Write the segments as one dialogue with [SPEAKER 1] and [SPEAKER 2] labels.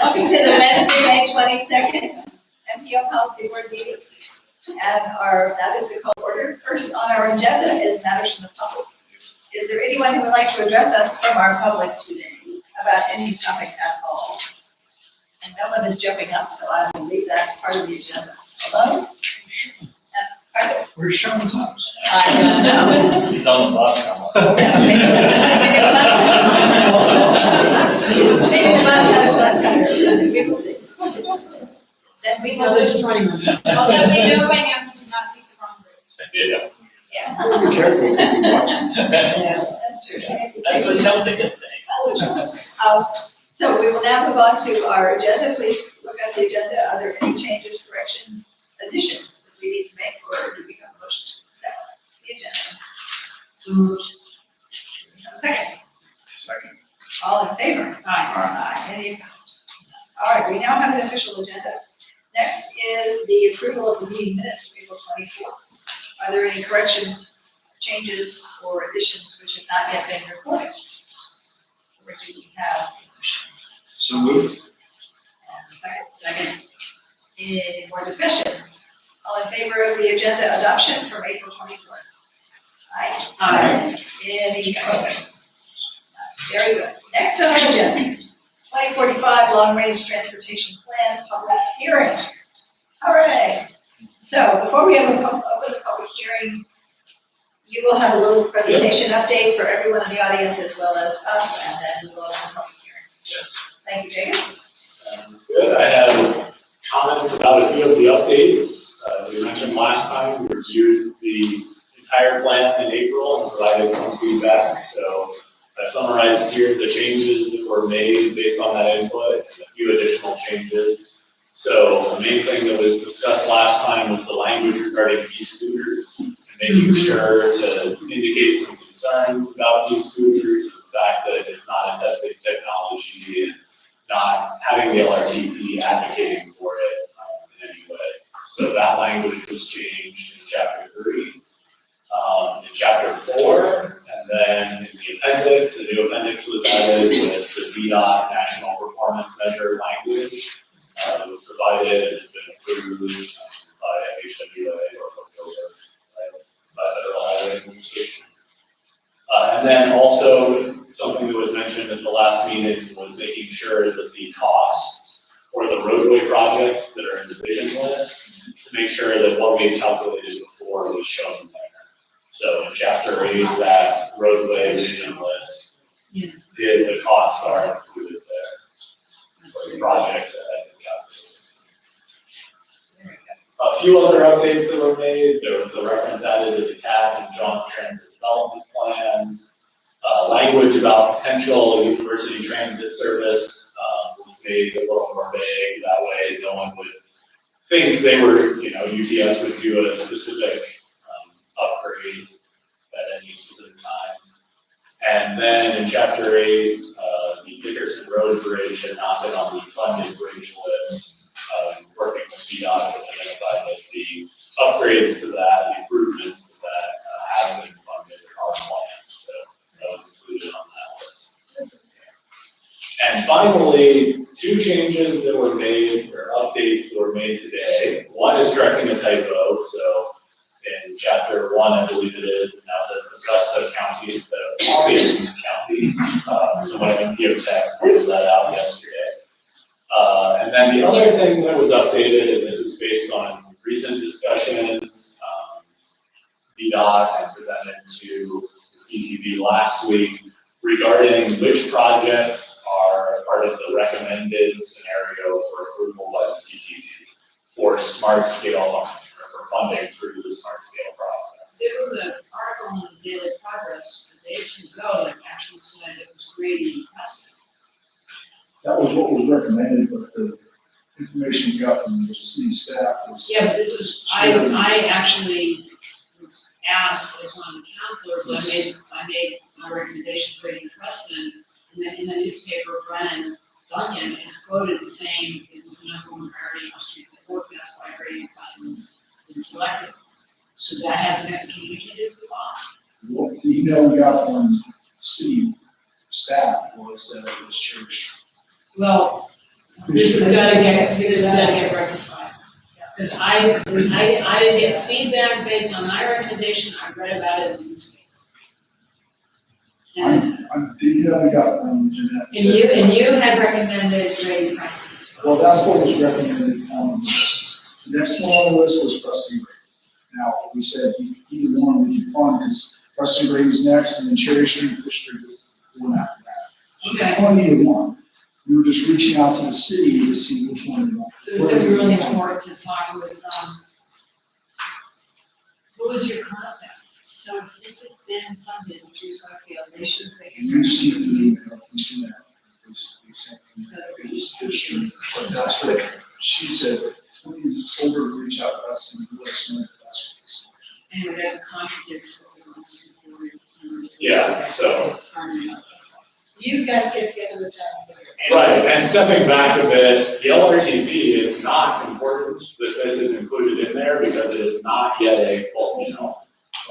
[SPEAKER 1] Welcome to the Wednesday, May 22nd, MPO Policy Board meeting. And that is the call to order. First on our agenda is matters from the public. Is there anyone who would like to address us from our public today about any topic at all? And no one is jumping up, so I will leave that part of the agenda alone.
[SPEAKER 2] Where's Sean Thomas?
[SPEAKER 1] I don't know.
[SPEAKER 3] He's on the bus somewhere.
[SPEAKER 1] Maybe the bus had a flat tire or something, we will see. Then we will.
[SPEAKER 4] They're just running with it.
[SPEAKER 5] Although we know by now he did not take the wrong route.
[SPEAKER 3] Yes.
[SPEAKER 1] Yes.
[SPEAKER 2] Be careful if you're watching.
[SPEAKER 1] Yeah, that's true.
[SPEAKER 3] That was a good thing.
[SPEAKER 1] So we will now move on to our agenda. Please look at the agenda. Are there any changes, corrections, additions that we need to make, or do we have a motion to accept the agenda?
[SPEAKER 4] So moved.
[SPEAKER 1] Have a second.
[SPEAKER 2] Second.
[SPEAKER 1] All in favor? Aye. Any opposed? All right, we now have an official agenda. Next is the approval of the meeting minutes for April 24th. Are there any corrections, changes, or additions which have not yet been recorded? Or do we have a motion?
[SPEAKER 2] So moved.
[SPEAKER 1] And a second?
[SPEAKER 4] Second.
[SPEAKER 1] Any more discussion? All in favor of the agenda adoption from April 24th? Aye.
[SPEAKER 4] Aye.
[SPEAKER 1] Any opposed? Very good. Next on our agenda, 2045 Long Range Transportation Plan Public Hearing. All right. So before we open the public hearing, you will have a little presentation update for everyone in the audience as well as us, and then we will open the public hearing.
[SPEAKER 3] Yes.
[SPEAKER 1] Thank you, Jacob.
[SPEAKER 3] Sounds good. I have comments about a few of the updates. As we mentioned last time, we reviewed the entire plan in April and provided some feedback. So I summarized here the changes that were made based on that input and a few additional changes. So the main thing that was discussed last time was the language regarding e-scooters and making sure to indicate some concerns about e-scooters, the fact that it's not a tested technology and not having the LRTP advocating for it in any way. So that language was changed in chapter 3. In chapter 4, and then in the appendix, the new appendix was added with the VDOT National Performance Measure language that was provided and has been approved by HWA or by Federal Highway Administration. And then also something that was mentioned at the last meeting was making sure that the costs for the roadway projects that are in the vision list, to make sure that what we had calculated before was shown there. So in chapter 8, that roadway vision list,
[SPEAKER 4] Yes.
[SPEAKER 3] the costs are included there for the projects that have been calculated. A few other updates that were made, there was a reference added to the CAT and joint transit development plans. Language about potential university transit service was made a little more vague. That way no one would think they were, UTS would do a specific upgrade at any specific time. And then in chapter 8, the Dickerson Road Bridge had not been on the funded bridge list. Working with VDOT was identified that the upgrades to that, the improvements to that have been funded or are planned. So that was included on that list. And finally, 2 changes that were made, or updates that were made today. One is correcting a typo. So in chapter 1, I believe it is, it now says Augusta County instead of August County. Someone at MPO Tech pulled that out yesterday. And then the other thing that was updated, and this is based on recent discussions, VDOT had presented to the CTV last week regarding which projects are part of the recommended scenario for approval by the CTV for smart scale funding through the smart scale process.
[SPEAKER 4] There was an article in the Daily Progress a day or 2 ago that actually said it was grading tested.
[SPEAKER 2] That was what was recommended, but the information we got from the city staff was.
[SPEAKER 4] Yeah, but this was, I actually was asked as one of the counselors, I made my recommendation grading precedent, and then in the newspaper, Brennan Duncan is quoted saying it was the number 1 priority on streets that work, that's why grading precedents been selected. So that hasn't been communicated to the boss.
[SPEAKER 2] What the email we got from city staff was that it was church.
[SPEAKER 4] Well, This has gotta get rectified. Because I didn't get feedback based on my recommendation, I read about it in the newspaper. And,
[SPEAKER 2] I'm digging up, we got from Jeanette.
[SPEAKER 4] and you had recommended grading precedent.
[SPEAKER 2] Well, that's what was recommended on the list. The next one on the list was Preston Gray. Now, we said either one we can fund, because Preston Gray was next, and then Cherry Street, Fish Street was the one after that. We
[SPEAKER 4] Okay.
[SPEAKER 2] can fund either one. We were just reaching out to the city to see which one we want.
[SPEAKER 4] So it's gonna be really important to talk with, who was your contact?
[SPEAKER 5] So if this has been funded through Scottsdale, they should pick
[SPEAKER 2] We received an email from Jeanette, basically saying,
[SPEAKER 5] So
[SPEAKER 2] it was district, but that's what she said, please over reach out to us and let us know that that's what this.
[SPEAKER 4] And that contradicts what we once reported.
[SPEAKER 3] Yeah, so-
[SPEAKER 1] So you've got to get together with John.
[SPEAKER 3] Right, and stepping back a bit, the LRTP, it's not important that this is included in there because it is not yet a full,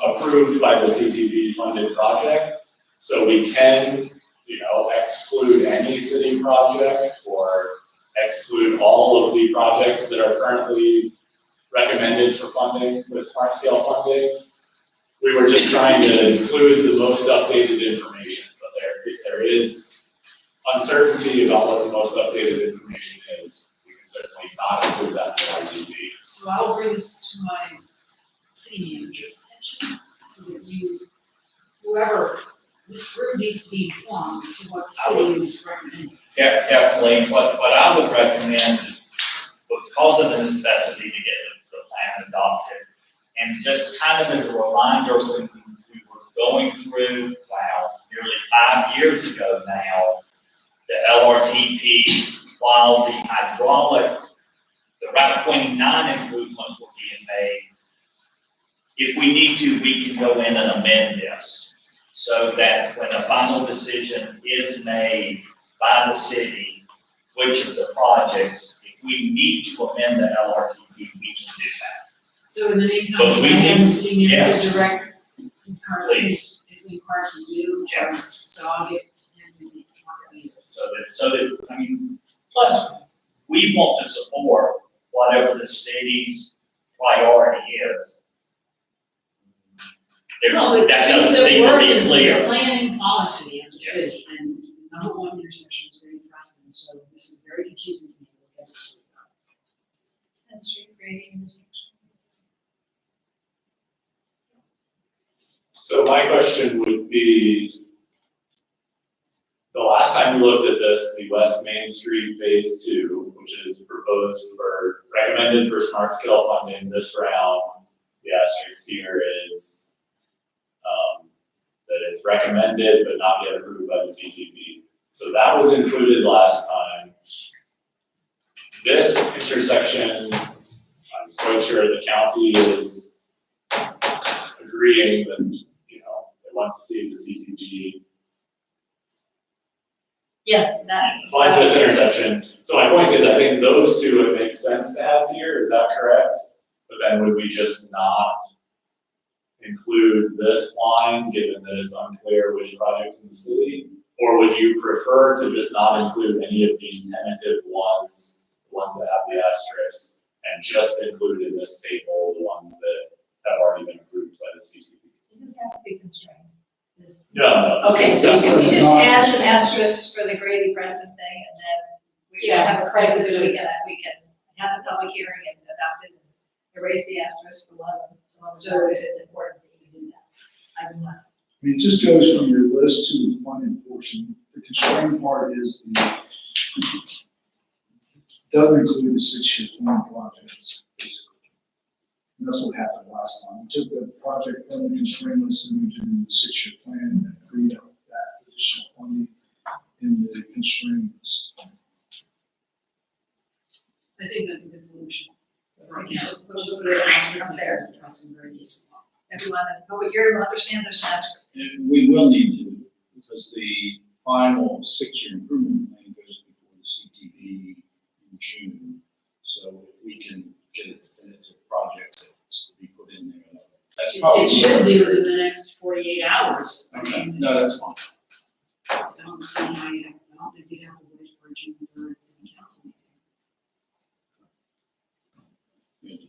[SPEAKER 3] approved by the CTV funded project. So we can, exclude any city project or exclude all of the projects that are currently recommended for funding with smart scale funding. We were just trying to include the most updated information, but if there is uncertainty about what the most updated information is, we can certainly not include that in RTP.
[SPEAKER 4] So I'll bring this to my city manager's attention, so that whoever, this group needs to be informed as to what the city is recommending.
[SPEAKER 6] Definitely, what I would recommend, because of the necessity to get the plan adopted, and just kind of as a reminder, when we were going through, nearly 5 years ago now, the LRTP, while the hydraulic, the Route 29 improvements were being made, if we need to, we can go in and amend this, so that when a final decision is made by the city, which of the projects, if we need to amend the LRTP, we can do that.
[SPEAKER 4] So in the meantime,
[SPEAKER 6] But we
[SPEAKER 4] I have the
[SPEAKER 6] need-
[SPEAKER 4] city manager
[SPEAKER 6] yes.
[SPEAKER 4] direct, is
[SPEAKER 6] Please.
[SPEAKER 4] inquired to you.
[SPEAKER 6] Yes.
[SPEAKER 4] So I'll get him to be.
[SPEAKER 6] So that, plus, we want to support whatever the city's priority is.
[SPEAKER 4] No, the
[SPEAKER 6] That
[SPEAKER 4] piece
[SPEAKER 6] doesn't
[SPEAKER 4] that
[SPEAKER 6] seem to
[SPEAKER 4] work
[SPEAKER 6] be
[SPEAKER 4] is the
[SPEAKER 6] clear.
[SPEAKER 4] planning policy of the
[SPEAKER 6] Yes.
[SPEAKER 4] city, and number one intersection is very precedent, so this is very confusing to me. We'll get this done.
[SPEAKER 1] And street grading intersection.
[SPEAKER 3] So my question would be, the last time we looked at this, the West Main Street Phase 2, which is recommended for smart scale funding this round, the asterisk here is that it's recommended but not yet approved by the CTV. So that was included last time. This intersection, I'm quite sure the county is agreeing that, they want to see the CTV
[SPEAKER 1] Yes, that.
[SPEAKER 3] find this intersection. So my point is, I think those two, it makes sense to have here, is that correct? But then would we just not include this line, given that it's unclear which project in the city? Or would you prefer to just not include any of these tentative ones, the ones that have the asterisks, and just include in this table the ones that have already been approved by the CTV?
[SPEAKER 1] Does this have to be constrained?
[SPEAKER 3] No.
[SPEAKER 1] Okay,
[SPEAKER 3] this is
[SPEAKER 1] so
[SPEAKER 3] separate.
[SPEAKER 1] we just add some asterisks for the Grady Preston thing, and then we
[SPEAKER 4] Yeah.
[SPEAKER 1] have a crisis, we can have a public hearing and adopt it, and erase the asterisk for one, so if it's important, we can do that. I do not.
[SPEAKER 2] It just goes from your list to the funding portion. The constrained part is doesn't include the 6-year plan projects, basically. And that's what happened last time. We took the project from the constraint list and moved it into the 6-year plan and freed up that additional funding in the constraint list.
[SPEAKER 4] I think that's a good solution. Right now, so we'll put it out there.
[SPEAKER 1] Everyone, but you understand this asterisk.
[SPEAKER 7] And we will need to, because the final 6-year improvement plan goes before the CTV in June. So if we can get a definitive project that's to be put in there, that's probably.
[SPEAKER 4] It should be within the next 48 hours. I
[SPEAKER 7] Okay,
[SPEAKER 4] mean,
[SPEAKER 7] no, that's fine.
[SPEAKER 4] I don't see how I don't think you'd have to wait for June 3rd city council meeting.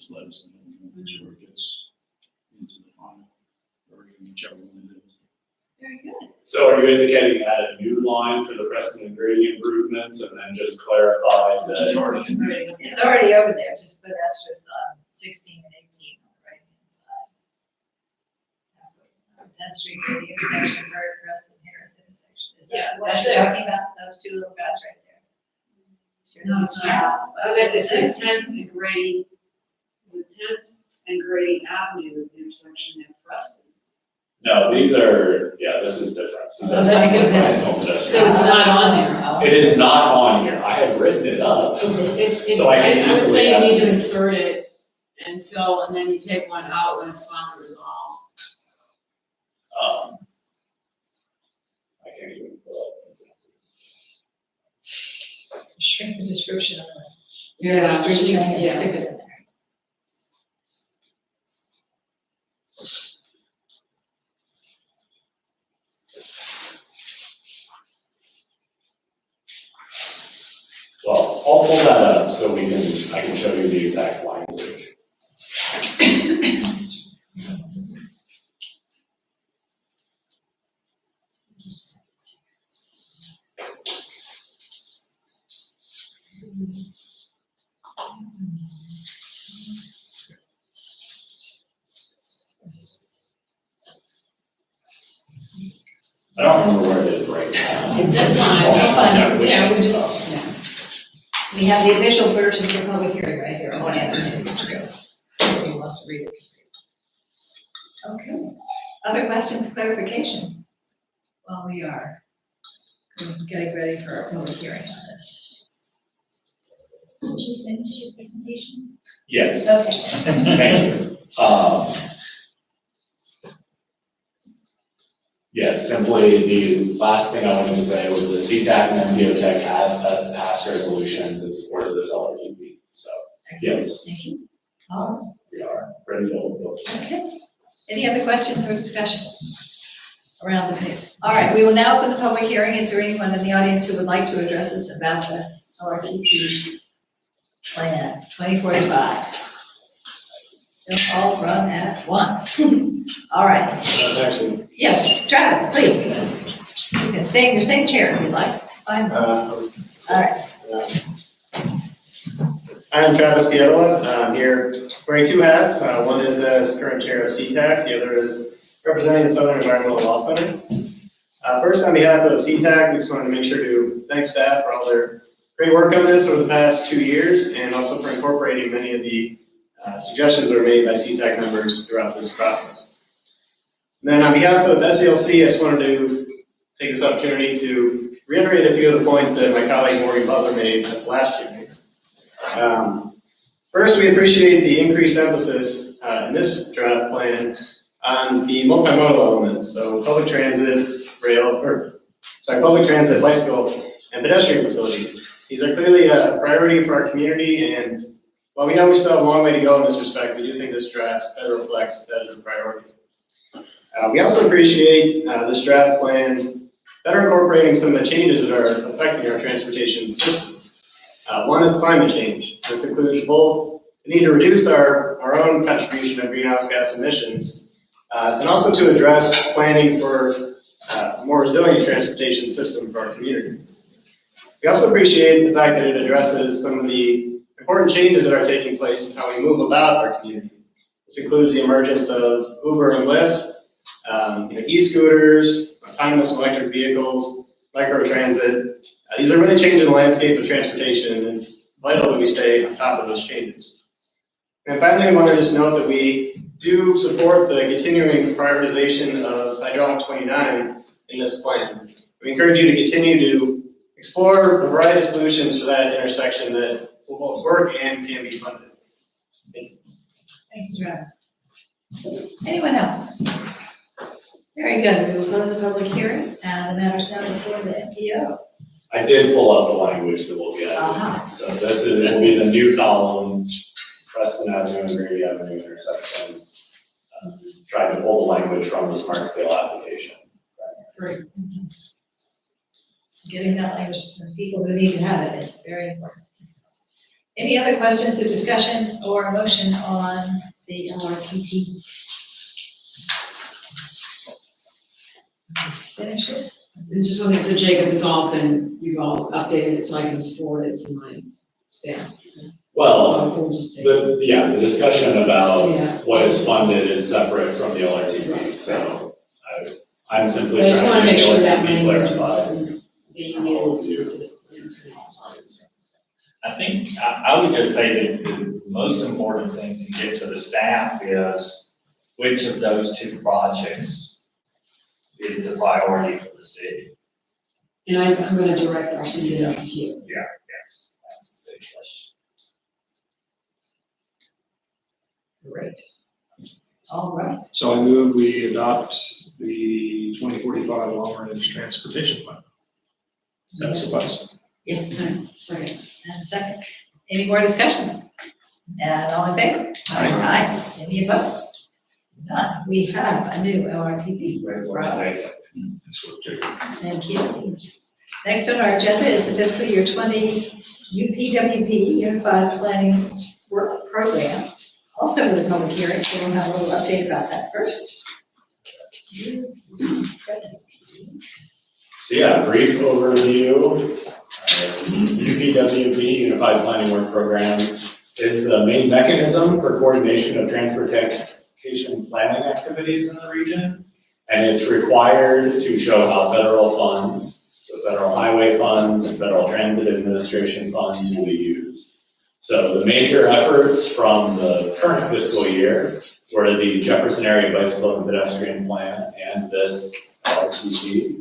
[SPEAKER 7] just let us know, and make sure it gets into the final, or whichever one it is.
[SPEAKER 1] Very good.
[SPEAKER 3] So are you indicating add a new line for the Preston and Grady improvements and then just clarify that?
[SPEAKER 4] It's already.
[SPEAKER 1] It's already over there, just put asterisk on 16 and 18 on the right hand side. 10th Street, Grady intersection, Bird, Preston, Harris intersection. Is
[SPEAKER 4] Yeah,
[SPEAKER 1] that what
[SPEAKER 4] that's
[SPEAKER 1] you're
[SPEAKER 4] it.
[SPEAKER 1] talking about, those two little guys right there?
[SPEAKER 4] No, it's not. It's a 10th and Grady, it's a 10th and Grady Avenue intersection in Preston.
[SPEAKER 3] No, these are, yeah, this is different. These
[SPEAKER 1] Oh,
[SPEAKER 3] are
[SPEAKER 1] that's
[SPEAKER 3] different
[SPEAKER 1] good.
[SPEAKER 3] personal pedestrian.
[SPEAKER 4] So it's not on there.
[SPEAKER 3] It is not on here. I have written it up. So I can
[SPEAKER 4] I would
[SPEAKER 3] easily
[SPEAKER 4] say you
[SPEAKER 3] add
[SPEAKER 4] need to
[SPEAKER 3] it.
[SPEAKER 4] insert it until, and then you take one out when it's finally resolved.
[SPEAKER 3] I can't even pull up.
[SPEAKER 1] Shrink the description of the
[SPEAKER 4] Yeah.
[SPEAKER 1] street thing and
[SPEAKER 4] Yeah.
[SPEAKER 1] stick it in there.
[SPEAKER 3] Well, I'll pull that up so I can show you the exact language. I don't remember where it is right now.
[SPEAKER 4] That's fine.
[SPEAKER 1] That's fine.
[SPEAKER 4] Yeah, we just,
[SPEAKER 1] We have the official version for public hearing right here. I want to understand which goes. Who wants to read it? Okay. Other questions, clarification? While we are getting ready for our public hearing on this.
[SPEAKER 5] Did you finish your presentation?
[SPEAKER 3] Yes.
[SPEAKER 1] Okay.
[SPEAKER 3] Thank you. Yeah, simply the last thing I wanted to say was that CTAC and MPO Tech have passed resolutions in support of this LRTP. So,
[SPEAKER 1] Excellent.
[SPEAKER 3] yes,
[SPEAKER 1] Thank you. All right.
[SPEAKER 3] we are ready to go.
[SPEAKER 1] Okay. Any other questions or discussion around the table? All right, we will now open the public hearing. Is there anyone in the audience who would like to address us about the LRTP plan 2045? They'll all run at once. All right.
[SPEAKER 8] Actually,
[SPEAKER 1] Yes, Travis, please. You can stay in your same chair if you'd like. It's fine. All right.
[SPEAKER 8] I'm Travis Pietola. I'm here wearing two hats. One is as current chair of CTAC, the other is representing the Southern Environmental Law Center. First, on behalf of CTAC, we just wanted to make sure to thank staff for all their great work on this over the past 2 years, and also for incorporating many of the suggestions that were made by CTAC members throughout this process. And then on behalf of SELC, I just wanted to take this opportunity to reiterate a few of the points that my colleague Morgan Butler made at the last hearing. First, we appreciate the increased emphasis in this draft plan on the multimodal elements, so public transit, public transit, bicycle, and pedestrian facilities. These are clearly a priority for our community, and while we know we still have a long way to go in this respect, we do think this draft better reflects that as a priority. We also appreciate this draft plan better incorporating some of the changes that are affecting our transportation system. One is climate change. This includes both the need to reduce our own contribution of greenhouse gas emissions, and also to address planning for a more resilient transportation system for our community. We also appreciate the fact that it addresses some of the important changes that are taking place in how we move about our community. This includes the emergence of Uber and Lyft, e-scooters, autonomous electric vehicles, microtransit. These are really changing the landscape of transportation, and it's vital that we stay on top of those changes. And finally, I want to just note that we do support the continuing prioritization of hydraulic 29 in this plan. We encourage you to continue to explore a variety of solutions for that intersection that will both work and can be funded. Thank you.
[SPEAKER 1] Thank you, Travis. Anyone else? Very good. We will close the public hearing, and the matter is now before the MPO.
[SPEAKER 3] I did pull up the language that we'll get.
[SPEAKER 1] Uh-huh.
[SPEAKER 3] So this will be the new column, Preston Avenue and Grady Avenue intersection. Trying to pull the language from the smart scale application.
[SPEAKER 1] Great. So getting that language to the people who need to have it is very important. Any other questions or discussion or motion on the LRTP? Finish it?
[SPEAKER 4] And just wanted, so Jacob, it's all been, you've all updated it, so I can just forward it to my staff.
[SPEAKER 3] Well,
[SPEAKER 4] We'll just take it.
[SPEAKER 3] the discussion about
[SPEAKER 4] Yeah.
[SPEAKER 3] what is funded is separate from the LRTP, so I'm simply
[SPEAKER 4] But I just wanna
[SPEAKER 3] trying to
[SPEAKER 4] make
[SPEAKER 3] make
[SPEAKER 4] sure that
[SPEAKER 3] LRTP
[SPEAKER 4] language
[SPEAKER 3] clarified.
[SPEAKER 4] is being used consistently.
[SPEAKER 6] I think, I would just say that the most important thing to get to the staff is which of those two projects is the priority for the city?
[SPEAKER 4] And I'm gonna direct our CEO to you.
[SPEAKER 6] Yes, that's the big question.
[SPEAKER 1] Great. All right.
[SPEAKER 9] So I move we adopt the 2045 long-range transportation plan. Does that suffice?
[SPEAKER 1] Yes,
[SPEAKER 4] Second.
[SPEAKER 1] and a second. Any more discussion? And all in favor? Aye. Any opposed? None. We have a new LRTP. Right. Thank you. Next on our agenda is the fiscal year 20 UPWP Unified Planning Work Program. Also with a public hearing, so we'll have a little update about that first.
[SPEAKER 3] So yeah, brief overview. UPWP, Unified Planning Work Program, is the main mechanism for coordination of transportation planning activities in the region. And it's required to show how federal funds, so federal highway funds and federal transit administration funds will be used. So the major efforts from the current fiscal year were the Jefferson Area Bicycle and Pedestrian Plan and this LRTP.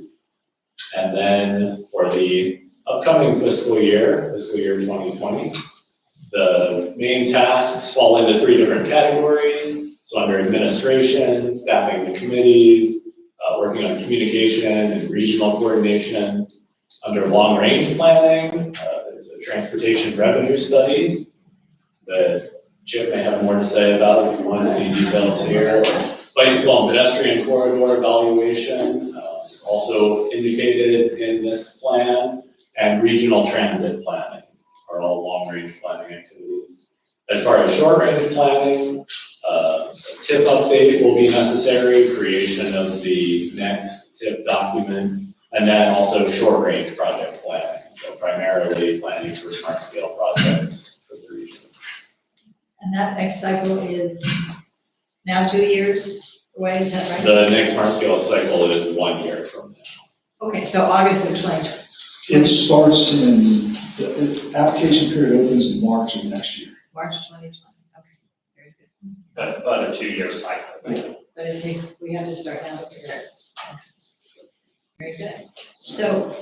[SPEAKER 3] And then for the upcoming fiscal year 2020, the main tasks fall into three different categories. So under administration, staffing the committees, working on communication and regional coordination. Under long-range planning, there's a transportation revenue study that Chip may have more to say about if you want any details here. Bicycle and pedestrian corridor evaluation is also indicated in this plan, and regional transit planning are all long-range planning activities. As far as short-range planning, a TIP update will be necessary, creation of the next TIP document, and then also short-range project planning. So primarily planning for smart-scale projects for the region.
[SPEAKER 1] And that next cycle is now 2 years away, is that right?
[SPEAKER 3] The next smart-scale cycle is 1 year from now.
[SPEAKER 1] Okay, so August of 2020.
[SPEAKER 2] It starts in, the application period opens in March of next year.
[SPEAKER 1] March 2020, okay, very good.
[SPEAKER 6] But a 2-year cycle.
[SPEAKER 1] But it takes, we have to start now. Yes. Very good. So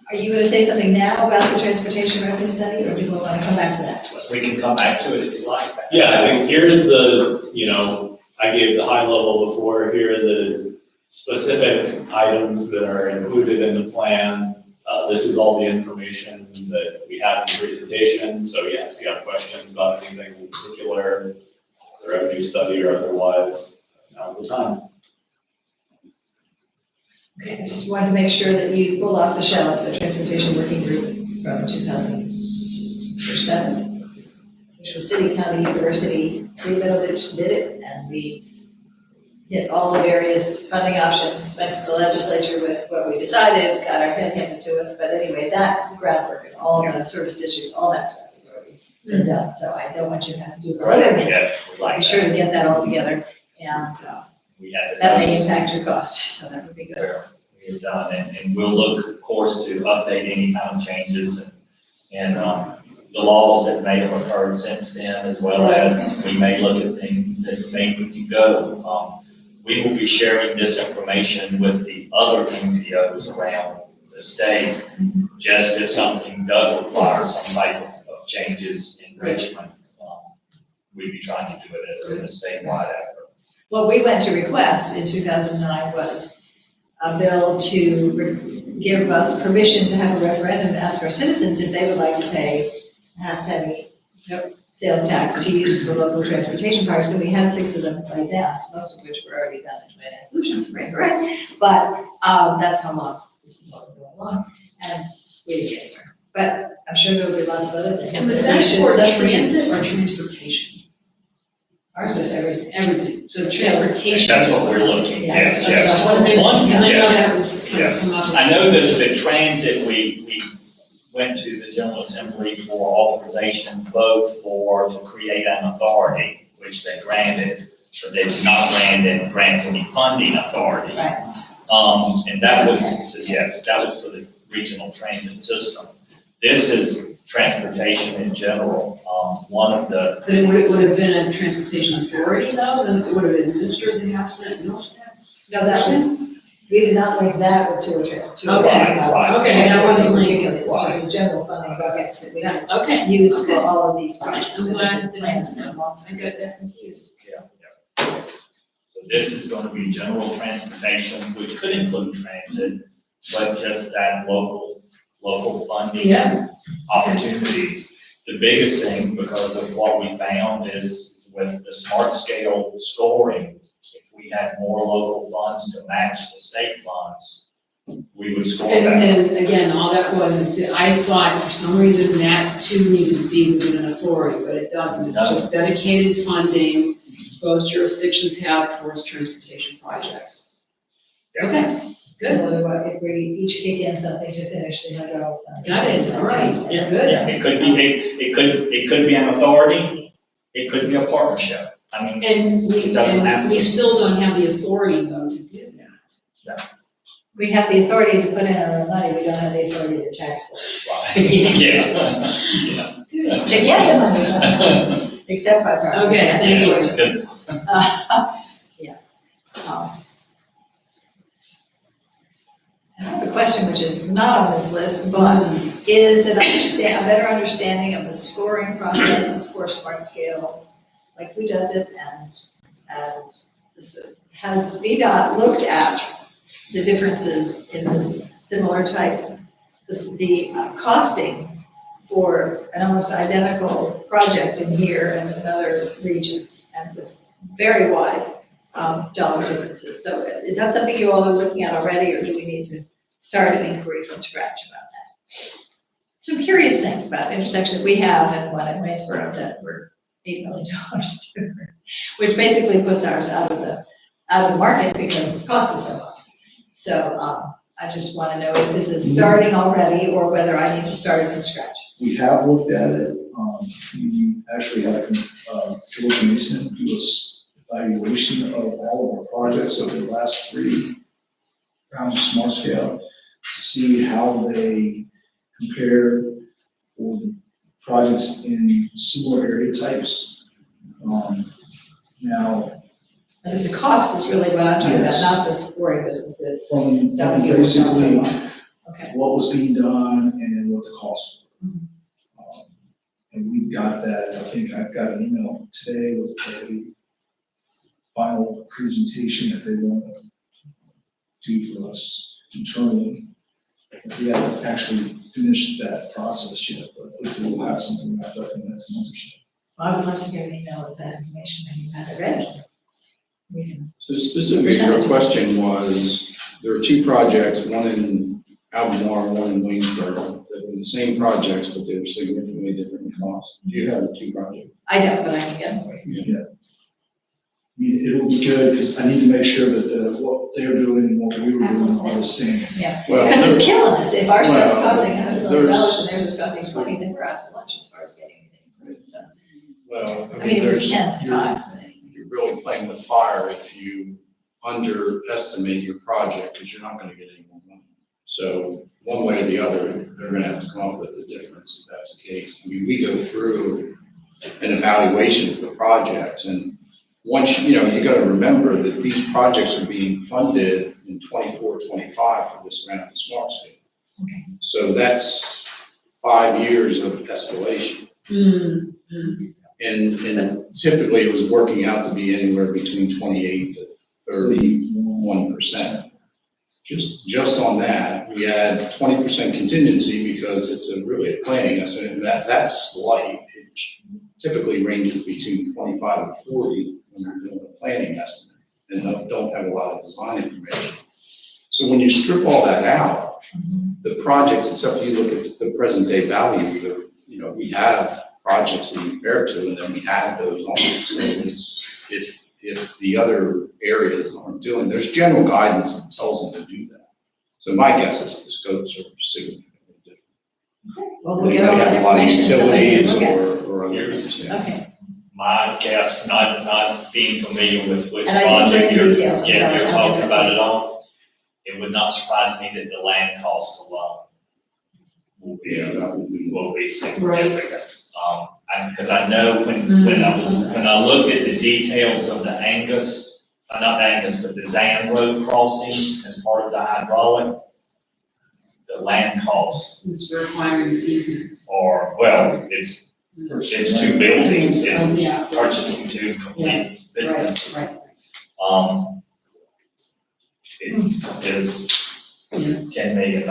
[SPEAKER 1] are you gonna say something now about the transportation revenue study, or do you want to come back to that?
[SPEAKER 6] We can come back to it if you like.
[SPEAKER 3] Yeah, I think here's the, I gave the high level before, here are the specific items that are included in the plan. This is all the information that we have in the presentation, so yeah, if you have questions about anything in particular, the revenue study or otherwise, now's the time.
[SPEAKER 1] Okay, I just wanted to make sure that you pulled off the shelf the transportation working group from 2007, which was City, County, University, Lee Middleditch did it, and we hit all the various funding options, went to the legislature with what we decided, got our head handed to us, but anyway, that groundwork and all of the service districts, all that stuff is already been done, so I don't want you to have to do it all over again.
[SPEAKER 6] Yes, we like
[SPEAKER 1] Be sure
[SPEAKER 6] that.
[SPEAKER 1] to get that all together, and
[SPEAKER 6] We had
[SPEAKER 1] that may
[SPEAKER 6] those
[SPEAKER 1] impact your costs, so that would be good.
[SPEAKER 6] where we've done, and we'll look, of course, to update any kind of changes and the laws that may have occurred since then, as well as we may look at things that may need to go. We will be sharing this information with the other MPOs around the state, just if something does require some type of changes in Richmond. We'd be trying to do it as a statewide effort.
[SPEAKER 1] What we went to request in 2009 was a bill to give us permission to have a referendum and ask our citizens if they would like to pay half-penny sales tax to use for local transportation cars. So we had 6 of them laid down, most of which were already done in Finance Solutions, right? But that's how long this is all going along, and we didn't get anywhere. But I'm sure there'll be lots of other things.
[SPEAKER 4] And was
[SPEAKER 1] that we
[SPEAKER 4] that
[SPEAKER 1] should
[SPEAKER 4] for
[SPEAKER 1] substitute.
[SPEAKER 4] transit or transportation?
[SPEAKER 1] Ours is everything.
[SPEAKER 4] Everything, so transportation.
[SPEAKER 6] That's what we're looking at,
[SPEAKER 1] Yes.
[SPEAKER 6] yes.
[SPEAKER 4] One, because I know
[SPEAKER 6] Yes.
[SPEAKER 4] that was kind of
[SPEAKER 6] Yes.
[SPEAKER 4] some other.
[SPEAKER 6] I know that the transit, we went to the General Assembly for authorization both to create an authority, which they granted, but they did not grant any funding authority.
[SPEAKER 1] Right.
[SPEAKER 6] And that was, yes, that was for the regional transit system. This is transportation in general. One of the,
[SPEAKER 4] But it would have been a transportation authority though, then it would have administered the half cent meal stats?
[SPEAKER 1] No, that was, we did not link that with to a trip.
[SPEAKER 4] Okay,
[SPEAKER 6] right.
[SPEAKER 4] Okay, that wasn't linked.
[SPEAKER 1] Particularly, it was just a general funding bucket that we had
[SPEAKER 4] Okay.
[SPEAKER 1] used for all of these projects.
[SPEAKER 4] I'm glad
[SPEAKER 1] that we planned for a
[SPEAKER 4] that,
[SPEAKER 1] long
[SPEAKER 4] I
[SPEAKER 1] time.
[SPEAKER 4] got that confused.
[SPEAKER 6] so this is going to be general transportation, which could include transit, but just that local funding
[SPEAKER 4] Yeah.
[SPEAKER 6] opportunities. The biggest thing, because of what we found, is with the smart scale scoring, if we had more local funds to match the state funds, we would score better.
[SPEAKER 4] And again, all that was, I thought for some reason that too needed to be within an authority, but it doesn't. It's
[SPEAKER 6] No.
[SPEAKER 4] just dedicated funding both jurisdictions have towards transportation projects.
[SPEAKER 6] Yeah.
[SPEAKER 4] Okay, good.
[SPEAKER 1] So if we each kick in something to finish the hydro.
[SPEAKER 4] Got it, all right,
[SPEAKER 6] Yeah,
[SPEAKER 4] good.
[SPEAKER 6] yeah, it could be an authority, it could be a partnership. I mean,
[SPEAKER 4] And
[SPEAKER 6] It doesn't have
[SPEAKER 4] we
[SPEAKER 6] to.
[SPEAKER 4] still don't have the authority though to do that.
[SPEAKER 1] We have the authority to put in our own money, we don't have the authority to tax for
[SPEAKER 6] yeah, yeah.
[SPEAKER 1] it. To get the money somehow, except by property.
[SPEAKER 4] Okay,
[SPEAKER 1] tax.
[SPEAKER 4] thank you.
[SPEAKER 6] That's good.
[SPEAKER 1] Yeah. I have a question which is not on this list, but is a better understanding of the scoring process for smart scale? Like who does it and has VDOT looked at the differences in this similar type, the costing for an almost identical project in here and another region and with very wide dollar differences. So is that something you all are looking at already, or do we need to start an inquiry from scratch about that? Some curious things about intersections we have and one in Waynesboro that were $8 million different, which basically puts ours out of the market because it's cost us so much. So I just want to know if this is starting already or whether I need to start it from scratch.
[SPEAKER 2] We have looked at it. We actually had George Mason do a evaluation of all of our projects over the last 3 rounds of smart scale to see how they compare for the projects in similar area types. Now,
[SPEAKER 1] And the cost is really what I'm talking about,
[SPEAKER 2] Yes.
[SPEAKER 1] not the scoring business that
[SPEAKER 2] from
[SPEAKER 1] that would be worked out so
[SPEAKER 2] basically
[SPEAKER 1] well. Okay.
[SPEAKER 2] what was being done and what the costs were.
[SPEAKER 1] Mhm.
[SPEAKER 2] And we've got that, I think I've got an email today with a final presentation that they want to do for us internally. We haven't actually finished that process yet, but we will have something wrapped up in the next month or so.
[SPEAKER 1] I would love to get an email with that information when you have it ready. We can,
[SPEAKER 7] So specifically, your question was, there are 2 projects, one in Albemarle, one in Waynesboro, that were the same projects, but they were significantly different in cost. Do you have the 2 projects?
[SPEAKER 1] I don't, but I can get them for you.
[SPEAKER 2] I mean, it'll be good, because I need to make sure that what they're doing and what we were doing are the same.
[SPEAKER 7] Well,
[SPEAKER 1] Because
[SPEAKER 7] there-
[SPEAKER 1] it's killing us. If our stuff's
[SPEAKER 7] Well,
[SPEAKER 1] costing $100 million and
[SPEAKER 7] there's-
[SPEAKER 1] theirs is costing 20, then we're out to lunch as far as getting anything approved, so.
[SPEAKER 7] well,
[SPEAKER 1] I mean, it was
[SPEAKER 7] there's-
[SPEAKER 1] tens and fives, but anyway.
[SPEAKER 7] You're really playing with fire if you underestimate your project, because you're not gonna get any more money. So one way or the other, they're gonna have to come up with a difference if that's the case. I mean, we go through an evaluation of the projects, and once, you gotta remember that these projects are being funded in 24, 25 for this round of smart scale.
[SPEAKER 1] Okay.
[SPEAKER 7] So that's 5 years of escalation. And typically it was working out to be anywhere between 28 to 31%. Just on that, we add 20% contingency because it's really a planning estimate, and that's light. It typically ranges between 25 and 40 when you're doing a planning estimate and don't have a lot of design information. So when you strip all that out, The projects, except if you look at the present day value, we have projects to compare to, and then we add those on. So it's, if the other areas aren't doing, there's general guidance that tells them to do that. So my guess is the scopes are significantly different.
[SPEAKER 1] Well,
[SPEAKER 7] They
[SPEAKER 1] we'll
[SPEAKER 7] may
[SPEAKER 1] get all that
[SPEAKER 7] have a lot of
[SPEAKER 1] information so they can
[SPEAKER 7] utilities
[SPEAKER 1] look at it.
[SPEAKER 7] or other things, yeah.
[SPEAKER 1] Okay,
[SPEAKER 6] My guess, not being familiar with which
[SPEAKER 1] And I didn't
[SPEAKER 6] project
[SPEAKER 1] bring the details, I'm
[SPEAKER 6] yeah,
[SPEAKER 1] sorry,
[SPEAKER 6] you're
[SPEAKER 1] I'll
[SPEAKER 6] talking
[SPEAKER 1] get
[SPEAKER 6] about
[SPEAKER 1] back
[SPEAKER 6] it all, it would not surprise me that the land cost alone
[SPEAKER 7] Yeah, that would be.
[SPEAKER 6] will be significant. Because I know when I looked at the details of the Angus, not the Angus, but the Zan Road crossing as part of the hydraulic, the land costs
[SPEAKER 4] It's requiring easements.
[SPEAKER 6] are, well, it's two buildings, it's
[SPEAKER 4] Yeah.
[SPEAKER 6] purchasing two complete businesses.
[SPEAKER 4] Right.
[SPEAKER 6] Is
[SPEAKER 4] Yeah.
[SPEAKER 6] $10 million.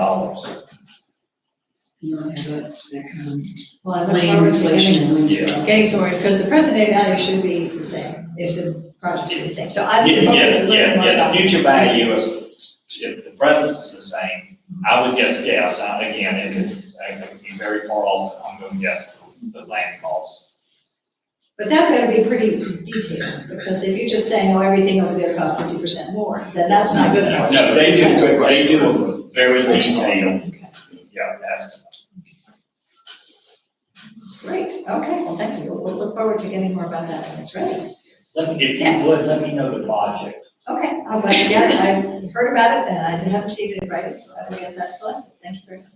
[SPEAKER 4] You don't have that kind of
[SPEAKER 1] well, I look
[SPEAKER 4] land
[SPEAKER 1] forward to
[SPEAKER 4] inflation.
[SPEAKER 1] getting sorted, because the present day value should be the same, if the project should be the same. So I look forward to learning more
[SPEAKER 6] Yeah,
[SPEAKER 1] about
[SPEAKER 6] the
[SPEAKER 1] it.
[SPEAKER 6] future value of, if the present's the same, I would just guess, again, it could be very far off, I'm gonna guess the land costs.
[SPEAKER 1] But that better be pretty detailed, because if you just say, oh, everything over there costs 50% more, then that's not good enough.
[SPEAKER 6] No, they do
[SPEAKER 7] Yes.
[SPEAKER 6] a very detailed,
[SPEAKER 1] Okay.
[SPEAKER 6] yeah, estimate.
[SPEAKER 1] Great, okay, well, thank you. We'll look forward to getting more about that when it's ready.
[SPEAKER 6] If
[SPEAKER 1] Yes.
[SPEAKER 6] you would, let me know the project.
[SPEAKER 1] Okay, I'm glad to get it. I heard about it and I haven't seen it in writing, so I will get that collected. Thank you very much.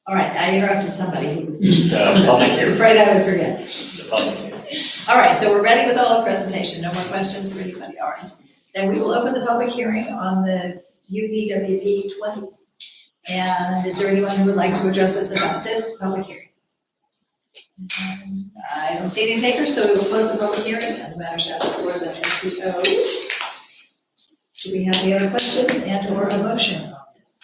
[SPEAKER 1] All right, I interrupted somebody who was.
[SPEAKER 6] The public
[SPEAKER 1] I was
[SPEAKER 6] hearing,
[SPEAKER 1] afraid I would forget.
[SPEAKER 6] the public hearing.
[SPEAKER 1] All right, so we're ready with all our presentation. No more questions for anybody, all right? Then we will open the public hearing on the UPWP 20. And is there anyone who would like to address us about this public hearing? I don't see any takers, so we will close the public hearing and the matter shall be before the MPO. Do we have any other questions and or a motion on this?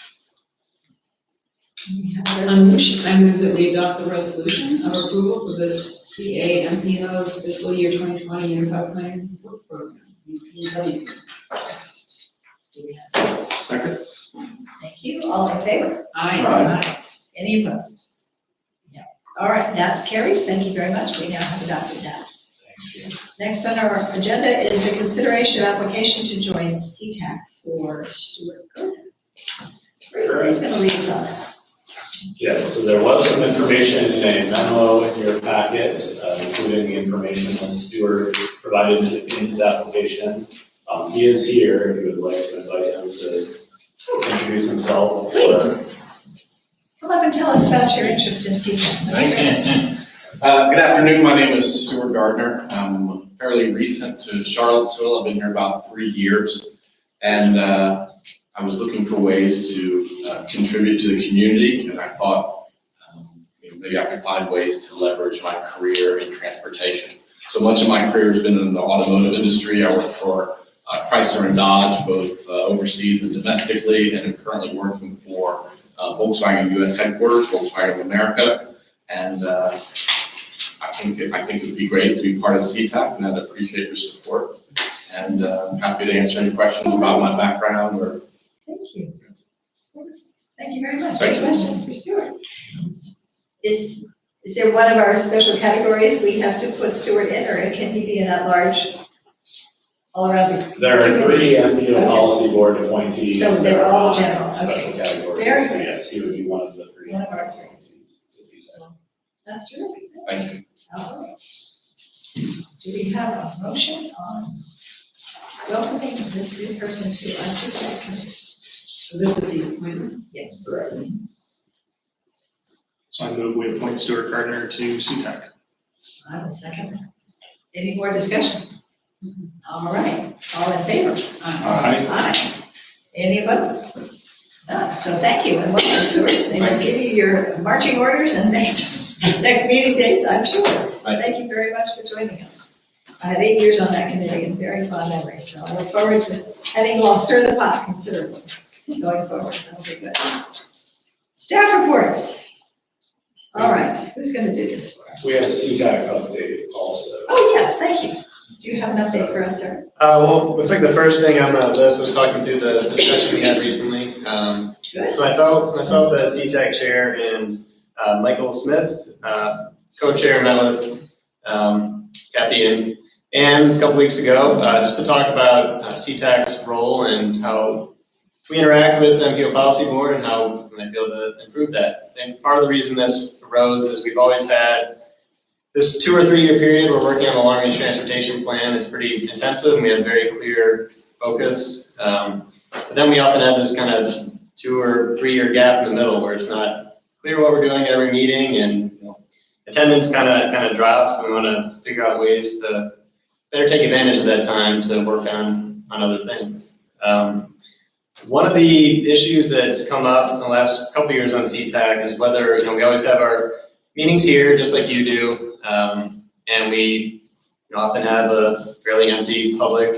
[SPEAKER 1] We have a resolution.
[SPEAKER 4] I move that we adopt the resolution of approval for this CA MPO's fiscal year 2020 Unified Planning Work Program, UPW.
[SPEAKER 1] Do we have a second?
[SPEAKER 9] Second?
[SPEAKER 1] Thank you. All in favor?
[SPEAKER 4] Aye.
[SPEAKER 1] Any opposed? No. All right, that carries. Thank you very much. We now have adopted that.
[SPEAKER 6] Thank you.
[SPEAKER 1] Next on our agenda is the consideration of application to join CTAC for Stuart Gardner. Who's going to lead us on that?
[SPEAKER 3] Yes, so there was some information in a memo in your packet, including the information that Stuart provided in his application. He is here, if you would like to invite him to introduce himself.
[SPEAKER 1] Please. Come up and tell us about your interest in CTAC.
[SPEAKER 10] Good afternoon, my name is Stuart Gardner. I'm fairly recent to Charlottesville. I've been here about 3 years. And I was looking for ways to contribute to the community. And I thought maybe I could find ways to leverage my career in transportation. So much of my career has been in the automotive industry. I work for Chrysler and Dodge, both overseas and domestically, and I'm currently working for Volkswagen US headquarters, Volkswagen of America. And I think it would be great to be part of CTAC, and I'd appreciate your support. And I'm happy to answer any questions about my background or.
[SPEAKER 1] Thank you. Thank you very much.
[SPEAKER 10] Thank
[SPEAKER 1] Any
[SPEAKER 10] you.
[SPEAKER 1] questions for Stuart? Is there one of our special categories we have to put Stuart in, or can he be in that large, all around the?
[SPEAKER 3] There are 3 MPO policy board appointees.
[SPEAKER 1] So they're
[SPEAKER 3] that are
[SPEAKER 1] all
[SPEAKER 3] not
[SPEAKER 1] general,
[SPEAKER 3] Special
[SPEAKER 1] okay.
[SPEAKER 3] categories.
[SPEAKER 1] Very
[SPEAKER 3] So
[SPEAKER 1] good.
[SPEAKER 3] yes, he would be one of the 3.
[SPEAKER 1] One of our 3.
[SPEAKER 3] appointees to CTAC.
[SPEAKER 1] That's terrific.
[SPEAKER 10] Thank you.
[SPEAKER 1] All right. Do we have a motion on welcoming this new person to our CTAC committee?
[SPEAKER 4] So this is the appointment.
[SPEAKER 1] Yes.
[SPEAKER 3] Correct.
[SPEAKER 9] So I move we appoint Stuart Gardner to CTAC.
[SPEAKER 1] I will second that. Any more discussion? All right, all in favor?
[SPEAKER 9] Aye.
[SPEAKER 1] Aye. Any opposed? None. So thank you and welcome, Stuart. They will give you your marching orders and next meeting dates, I'm sure. Thank you very much for joining us. I had 8 years on that committee and very fond memories, so I look forward to having you all stir the pot considerably going forward. That'll be good. Staff reports. All right, who's going to do this for us?
[SPEAKER 3] We have CTAC update also.
[SPEAKER 1] Oh, yes, thank you. Do you have an update for us, sir?
[SPEAKER 8] Well, looks like the first thing on the list was talking through the discussion we had recently.
[SPEAKER 1] Good.
[SPEAKER 8] So I felt myself as CTAC chair and Michael Smith, co-chair, met with Kathy and a couple weeks ago, just to talk about CTAC's role and how we interact with MPO Policy Board and how we might be able to improve that. And part of the reason this arose is we've always had this 2 or 3 year period, we're working on the long range transportation plan. It's pretty intensive and we have very clear focus. But then we often have this kind of 2 or 3 year gap in the middle where it's not clear what we're doing at every meeting and attendance kind of drops. And we want to figure out ways to better take advantage of that time to work on other things. One of the issues that's come up in the last couple of years on CTAC is whether, we always have our meetings here, just like you do, and we often have a fairly empty public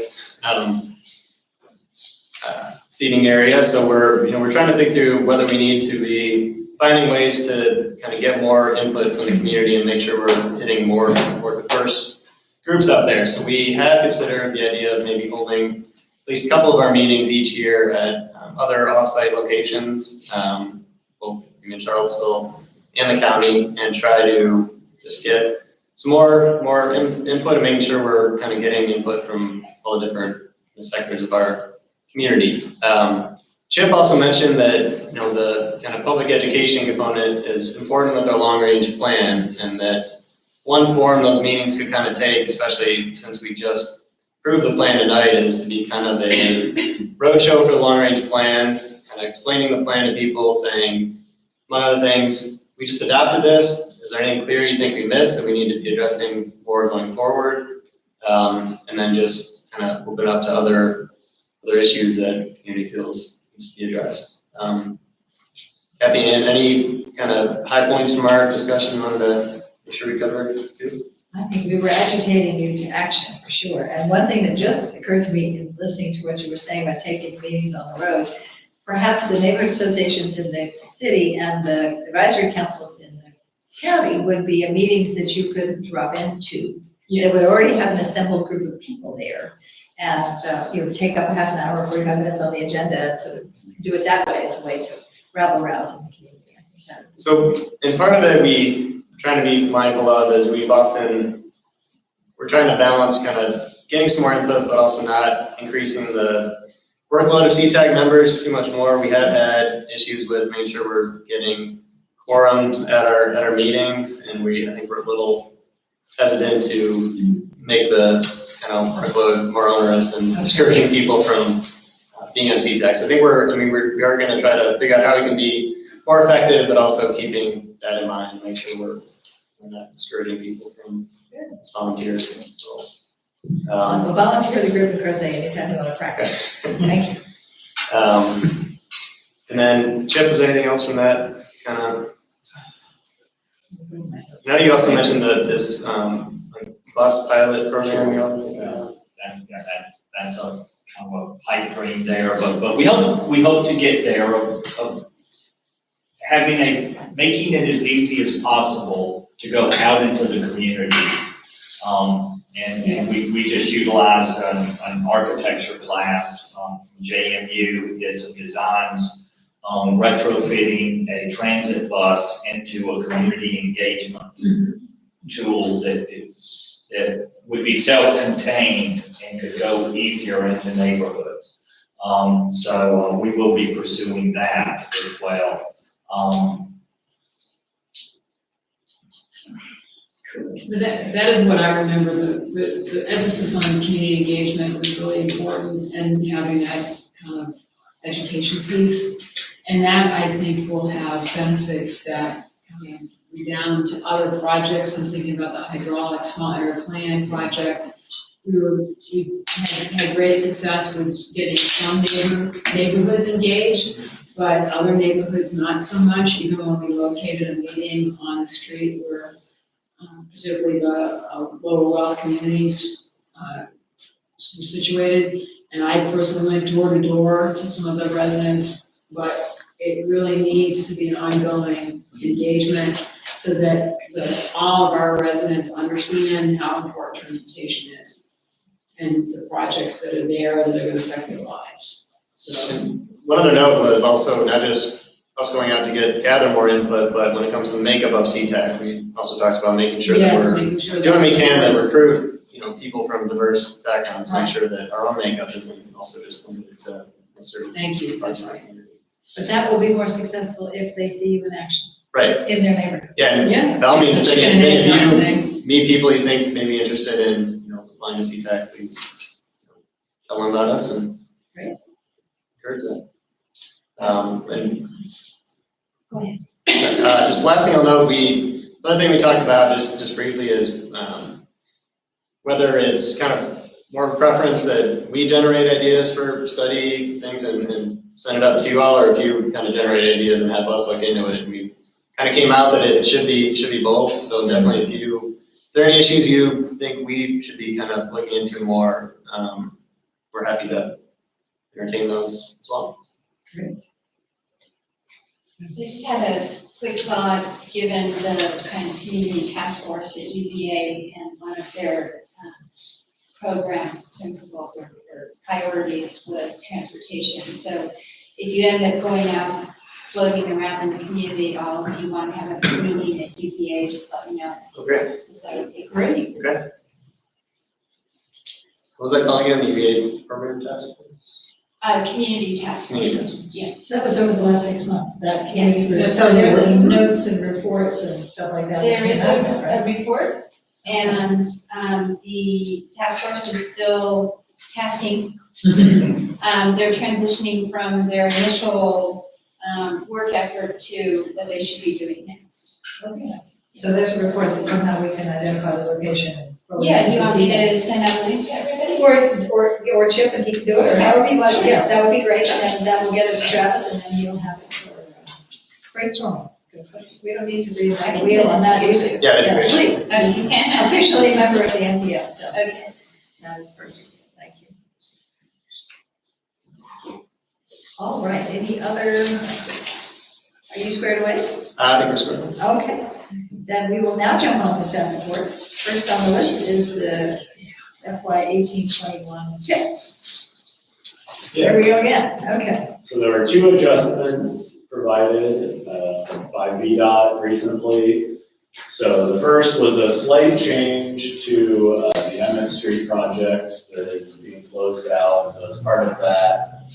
[SPEAKER 8] seating area. So we're trying to think through whether we need to be finding ways to kind of get more input from the community and make sure we're hitting more diverse groups up there. So we had considered the idea of maybe holding at least a couple of our meetings each year at other offsite locations, both in Charlottesville and the county, and try to just get some more input and making sure we're kind of getting input from all the different sectors of our community. Chip also mentioned that the kind of public education component is important with our long range plan, and that one form those meetings could kind of take, especially since we just approved the plan tonight, is to be kind of a roadshow for the long range plan, kind of explaining the plan to people, saying, among other things, we just adopted this. Is there anything clear you think we missed that we need to be addressing more going forward? And then just kind of open it up to other issues that the community feels needs to be addressed. Kathy, any kind of high points from our discussion on the make sure we cover too?
[SPEAKER 1] I think we were agitating you to action for sure. And one thing that just occurred to me in listening to what you were saying about taking meetings on the road, perhaps the neighborhood associations in the city and the advisory councils in the county would be meetings that you could drop into.
[SPEAKER 4] Yes.
[SPEAKER 1] That would already have an assembled group of people there. And, take up a half an hour, 45 minutes on the agenda and sort of do it that way as a way to rabble rouse in the community. I think that would be
[SPEAKER 8] So, and part of it we're trying to be mindful of is we're trying to balance kind of getting some more input, but also not increasing the workload of CTAC members too much more. We have had issues with making sure we're getting quorums at our meetings, and I think we're a little hesitant to make the kind of workload more onerous and discouraging people from being on CTAC. So I think we are going to try to figure out how we can be more effective, but also keeping that in mind, make sure we're not discouraging people from volunteers.
[SPEAKER 1] I'll volunteer the group in Crozet anytime you want to practice. Thank you.
[SPEAKER 8] And then Chip, is there anything else from that kind of? Now you also mentioned this bus pilot program.
[SPEAKER 6] That's a kind of a pipe dream there, but we hope to get there of making it as easy as possible to go out into the communities. And we just utilized an architecture class from JMU, who did some designs, retrofitting a transit bus into a community engagement tool that would be self-contained and could go easier into neighborhoods. So we will be pursuing that as well.
[SPEAKER 4] But that is what I remember, the emphasis on community engagement was really important, and having that kind of education piece. And that, I think, will have benefits that redound to other projects. I'm thinking about the hydraulic small area plan project. We had great success with getting some neighborhoods engaged, but other neighborhoods not so much, even when we located a meeting on the street where particularly the lower wealth communities were situated. And I personally went door to door to some of the residents, but it really needs to be an ongoing engagement so that all of our residents understand how important transportation is. and the projects that are there that are gonna affect their lives. So,
[SPEAKER 8] One other note was also not just us going out to gather more input, but when it comes to the makeup of CTAC, we also talked about making sure that
[SPEAKER 4] yes,
[SPEAKER 8] we're
[SPEAKER 4] making sure that.
[SPEAKER 8] doing what we can to recruit, people from diverse backgrounds, make sure that our own makeup isn't also just limited to certain
[SPEAKER 4] Thank you,
[SPEAKER 8] parts
[SPEAKER 4] that's
[SPEAKER 8] of the
[SPEAKER 4] right.
[SPEAKER 8] community.
[SPEAKER 5] But that will be more successful if they see you in action
[SPEAKER 8] Right,
[SPEAKER 5] in their neighborhood.
[SPEAKER 8] yeah, and
[SPEAKER 4] Yeah.
[SPEAKER 8] by all means,
[SPEAKER 4] It's a
[SPEAKER 8] if
[SPEAKER 4] chicken and egg kind of
[SPEAKER 8] you
[SPEAKER 4] thing.
[SPEAKER 8] meet people you think may be interested in, applying to CTAC, please tell them about us and
[SPEAKER 5] Great.
[SPEAKER 8] encourage that. And
[SPEAKER 5] Go ahead.
[SPEAKER 8] just last thing I'll note, another thing we talked about just briefly is, whether it's kind of more of a preference that we generate ideas for study things and send it up to you all, or if you kind of generate ideas and have us look into it. We kind of came out that it should be both, so definitely if there are any issues you think we should be kind of looking into more, we're happy to entertain those as well.
[SPEAKER 11] I just had a quick thought, given the kind of community task force at UVA and one of their program principles or priorities was transportation. So if you end up going out floating around in the community, all if you want to have a meeting at UVA, just let me know.
[SPEAKER 8] Okay.
[SPEAKER 11] So I would take.
[SPEAKER 4] Great.
[SPEAKER 8] Okay. What was that calling again, the UVA program task force?
[SPEAKER 11] Community task force, yeah.
[SPEAKER 5] So that was over the last 6 months, that community
[SPEAKER 11] Yes.
[SPEAKER 5] group. So there's notes and reports and stuff like that. that
[SPEAKER 11] There is
[SPEAKER 5] came out of that,
[SPEAKER 11] a
[SPEAKER 5] right?
[SPEAKER 11] report, and the task force is still tasking. They're transitioning from their initial work effort to what they should be doing next.
[SPEAKER 5] Okay. So there's a report that somehow we can identify the location and. forward
[SPEAKER 11] Yeah,
[SPEAKER 5] it
[SPEAKER 11] do you want
[SPEAKER 5] see
[SPEAKER 11] me
[SPEAKER 5] that.
[SPEAKER 11] to send out a link to everybody?
[SPEAKER 5] Or Chip and he can do it, or however you want, yes, that would be great, and that will get it to Travis, and then he'll have it for brainstorming. Because we don't need to reinvent
[SPEAKER 11] I
[SPEAKER 5] the
[SPEAKER 11] can
[SPEAKER 5] wheel
[SPEAKER 11] send
[SPEAKER 5] on
[SPEAKER 11] it
[SPEAKER 5] that
[SPEAKER 11] to you
[SPEAKER 5] either.
[SPEAKER 11] too.
[SPEAKER 8] Yeah, that'd be
[SPEAKER 5] Yes,
[SPEAKER 8] great.
[SPEAKER 5] please,
[SPEAKER 11] Okay.
[SPEAKER 5] he's officially a member of the MPO, so
[SPEAKER 11] Okay.
[SPEAKER 5] that is perfect, thank you. All right, any other, are you squared away?
[SPEAKER 8] I think we're squared.
[SPEAKER 5] Okay, then we will now jump on to staff reports. First on the list is the FY 18-21 tip. Here we go again, okay.
[SPEAKER 3] So there were two adjustments provided by VDOT recently. So the first was a slight change to the MS Street project that is being closed out. And so as part of that,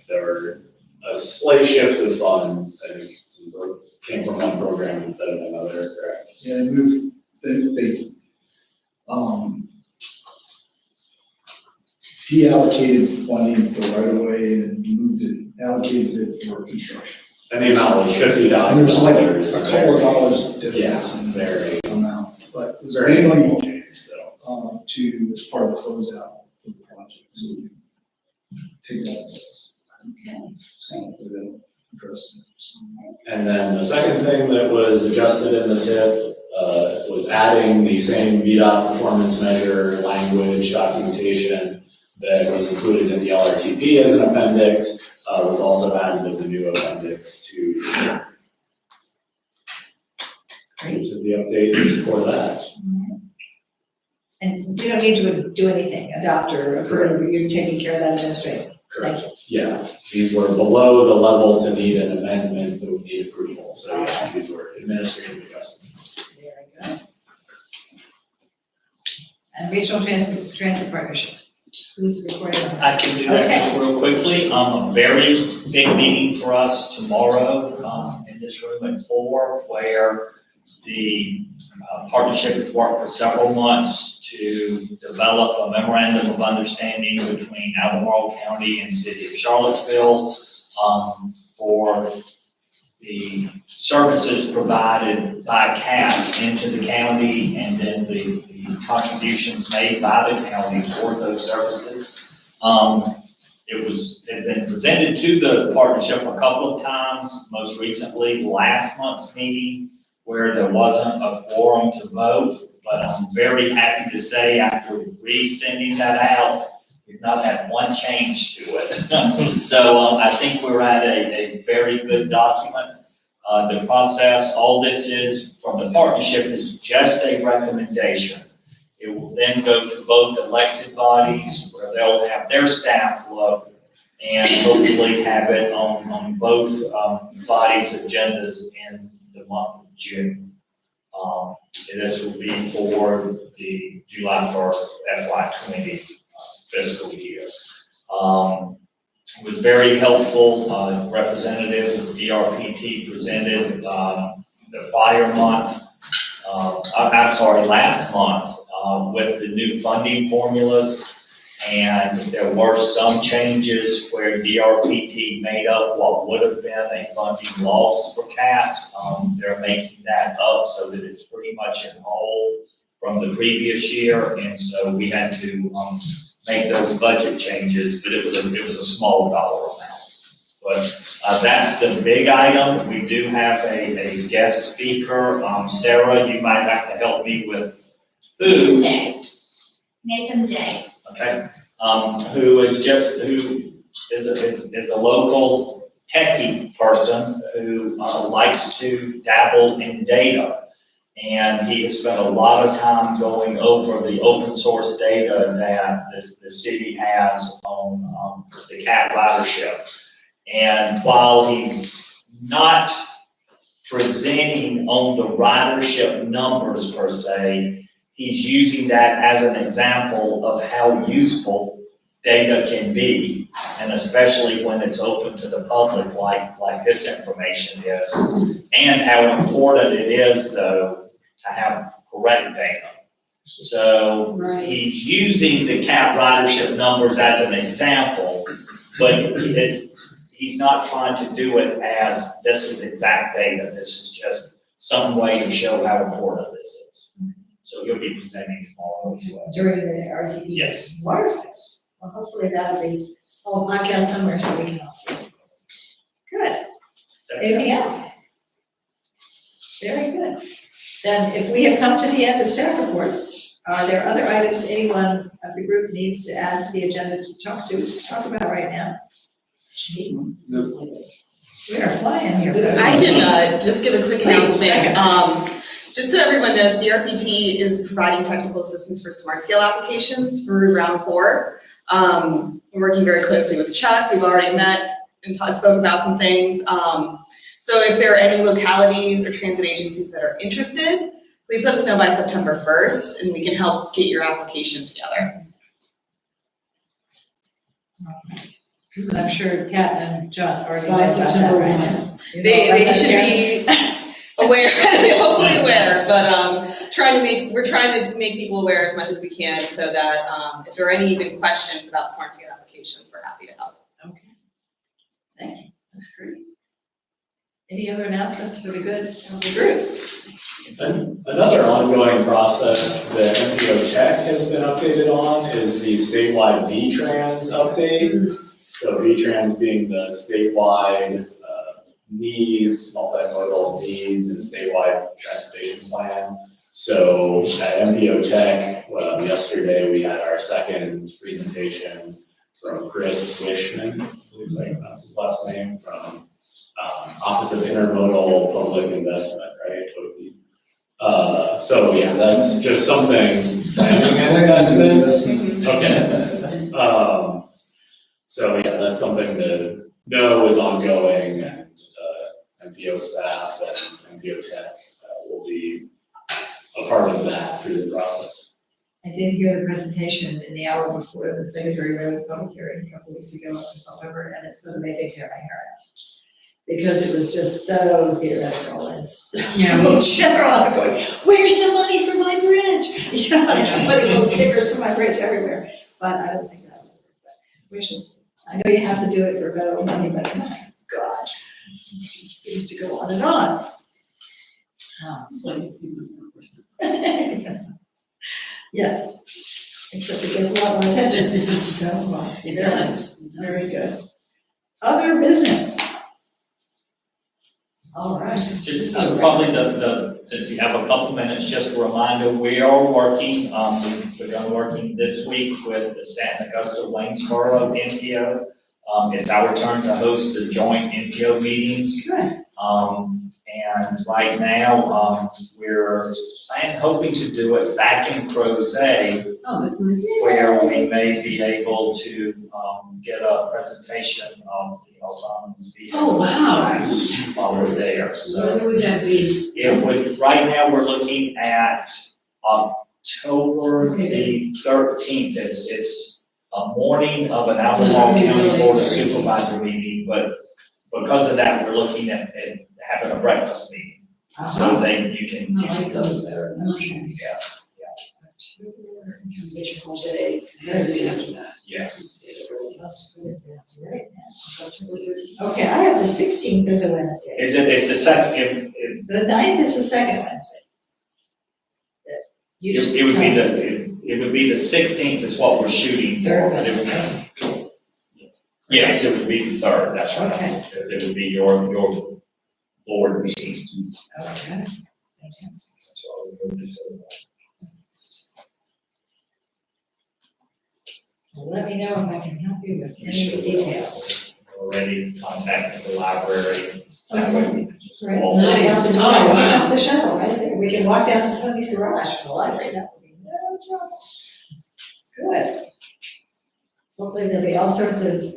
[SPEAKER 3] there were a slight shift of funds. I think some came from one program instead of another, correct?
[SPEAKER 2] Yeah, they moved, they deallocated funding for right of way and allocated it for construction.
[SPEAKER 3] And the amount was $50,000.
[SPEAKER 2] And there's like a couple of dollars difference
[SPEAKER 3] Yeah,
[SPEAKER 2] in
[SPEAKER 3] very,
[SPEAKER 2] the amount, but it was
[SPEAKER 3] very
[SPEAKER 2] mainly,
[SPEAKER 3] minimal change, so.
[SPEAKER 2] as part of the closeout for the project, so we can take it off the list.
[SPEAKER 5] Okay.
[SPEAKER 2] So hopefully that'll address it.
[SPEAKER 3] And then the second thing that was adjusted in the tip was adding the same VDOT performance measure language documentation that was included in the LRTP as an appendix, was also added as a new appendix to.
[SPEAKER 5] Great.
[SPEAKER 3] So the updates for that.
[SPEAKER 5] And you don't need to do anything, adopt or approve, you're taking care of that administratively. Thank you.
[SPEAKER 3] Yeah, these were below the level to need an amendment that would need approval, so yes, these were administrative adjustments.
[SPEAKER 5] Very good. And regional transit partnership, who's reporting on that?
[SPEAKER 6] I can do that just real quickly. A very big meeting for us tomorrow, in this room at 4, where the partnership has worked for several months to develop a memorandum of understanding between Albemarle County and City of Charlottesville, for the services provided by CAP into the county, and then the contributions made by the county toward those services. It has been presented to the partnership a couple of times, most recently last month's meeting, where there wasn't a quorum to vote, but I'm very happy to say after resending that out, we've not had one change to it. So I think we're at a very good document. The process, all this is from the partnership is just a recommendation. It will then go to both elected bodies where they'll have their staff look and hopefully have it on both bodies' agendas in the month of June. This will be for the July 1st FY20 fiscal year. It was very helpful. Representatives of DRPT presented the prior month, last month, with the new funding formulas. And there were some changes where DRPT made up what would have been a funding loss for CAT. They're making that up so that it's pretty much in whole from the previous year. And so we had to make those budget changes, but it was a small dollar amount. But that's the big item. We do have a guest speaker. Sarah, you might have to help me with who?
[SPEAKER 11] Nathan Day.
[SPEAKER 6] Okay, who is a local techie person who likes to dabble in data. And he has spent a lot of time going over the open source data that the city has on the CAT ridership. And while he's not presenting on the ridership numbers per se, he's using that as an example of how useful data can be, and especially when it's open to the public like this information is, and how important it is, though, to have correct data. So he's using the CAT ridership numbers as an example, but he's not trying to do it as this is exact data. This is just some way to show how important this is. So he'll be presenting tomorrow as well.
[SPEAKER 5] During the RTP?
[SPEAKER 6] Yes.
[SPEAKER 5] Wonderful. Well, hopefully that'll be on a podcast somewhere so we can all see it. Good. Anything else? Very good. Then if we have come to the end of staff reports, are there other items anyone of the group needs to add to the agenda to talk about right now? We are flying here.
[SPEAKER 12] I can just give a quick
[SPEAKER 5] Please.
[SPEAKER 12] announcement. Just so everyone knows, DRPT is providing technical assistance for smart scale applications for round 4. We're working very closely with Chuck. We've already met and spoke about some things. So if there are any localities or transit agencies that are interested, please let us know by September 1st and we can help get your application together.
[SPEAKER 5] I'm sure Kat and John already know
[SPEAKER 4] By
[SPEAKER 5] about that
[SPEAKER 4] September
[SPEAKER 5] right
[SPEAKER 4] 1.
[SPEAKER 5] now. You know
[SPEAKER 12] They
[SPEAKER 5] about that,
[SPEAKER 12] should
[SPEAKER 5] Karen?
[SPEAKER 12] be aware, hopefully aware, but we're trying to make people aware as much as we can so that if there are any even questions about smart scale applications, we're happy to help.
[SPEAKER 5] Okay. Thank you. That's great. Any other announcements for the good of the group?
[SPEAKER 3] And another ongoing process that MPO Tech has been updated on is the statewide V-Trans update. So V-Trans being the statewide needs, multimodal needs and statewide transportation plan. So at MPO Tech, yesterday we had our second presentation from Chris Wishman, looks like that's his last name, from Office of Intermodal Public Investment, right? So yeah, that's just something planning and investment. Okay. So yeah, that's something to know is ongoing, and MPO staff and MPO Tech will be a part of that through the process.
[SPEAKER 5] I did hear the presentation in the hour before the Secretary Road public hearing a couple weeks ago, however, and it sort of made me tear my hair out. Because it was just so theoretical and so general. I'm going, where's the money for my bridge? You know, I'm putting little stickers for my bridge everywhere, but I don't think that will work. But we shall see. I know you have to do it for federal money, but my God, it seems to go on and on. Yes, except it gets a lot more attention. So
[SPEAKER 4] It does.
[SPEAKER 5] very good. Other business. All right.
[SPEAKER 6] Just probably since you have a couple minutes, just a reminder, we are working, we've begun working this week with the Stanton Augusta Waynesboro NPO. It's our turn to host the joint NPO meetings.
[SPEAKER 5] Good.
[SPEAKER 6] And right now, we're hoping to do it back in Crozet,
[SPEAKER 4] Oh, that's nice.
[SPEAKER 6] where we may be able to, get a presentation of the autonomous vehicle.
[SPEAKER 4] Oh, wow.
[SPEAKER 6] While we're there, so.
[SPEAKER 4] When would that be?
[SPEAKER 6] It would, right now, we're looking at October the 13th. It's a morning of an hour-long county board of supervisor meeting, but because of that, we're looking at having a breakfast meeting. So then you can.
[SPEAKER 5] I like those better.
[SPEAKER 6] Yes,
[SPEAKER 5] Conservation Project, very good after that.
[SPEAKER 6] yes.
[SPEAKER 5] Okay, I have the 16th as a Wednesday.
[SPEAKER 6] It's the second,
[SPEAKER 5] The 9th is the second Wednesday.
[SPEAKER 6] it would be the 16th is what we're shooting for.
[SPEAKER 5] Third
[SPEAKER 6] but it would be-
[SPEAKER 5] Wednesday.
[SPEAKER 6] Yes, it would be the third, that's right.
[SPEAKER 5] Okay.
[SPEAKER 6] Because it would be your board meeting.
[SPEAKER 5] Okay. Makes sense.
[SPEAKER 6] That's why we moved it to the.
[SPEAKER 5] Well, let me know if I can help you with any of the details.
[SPEAKER 6] Already contacted the library. That way we could just
[SPEAKER 5] Great.
[SPEAKER 6] walk.
[SPEAKER 4] Nice.
[SPEAKER 5] Oh,
[SPEAKER 4] Oh,
[SPEAKER 5] wow.
[SPEAKER 4] wow.
[SPEAKER 5] The shuttle right there. We can walk down to Tony's garage for the library. That would be no trouble. Good. Hopefully there'll be all sorts of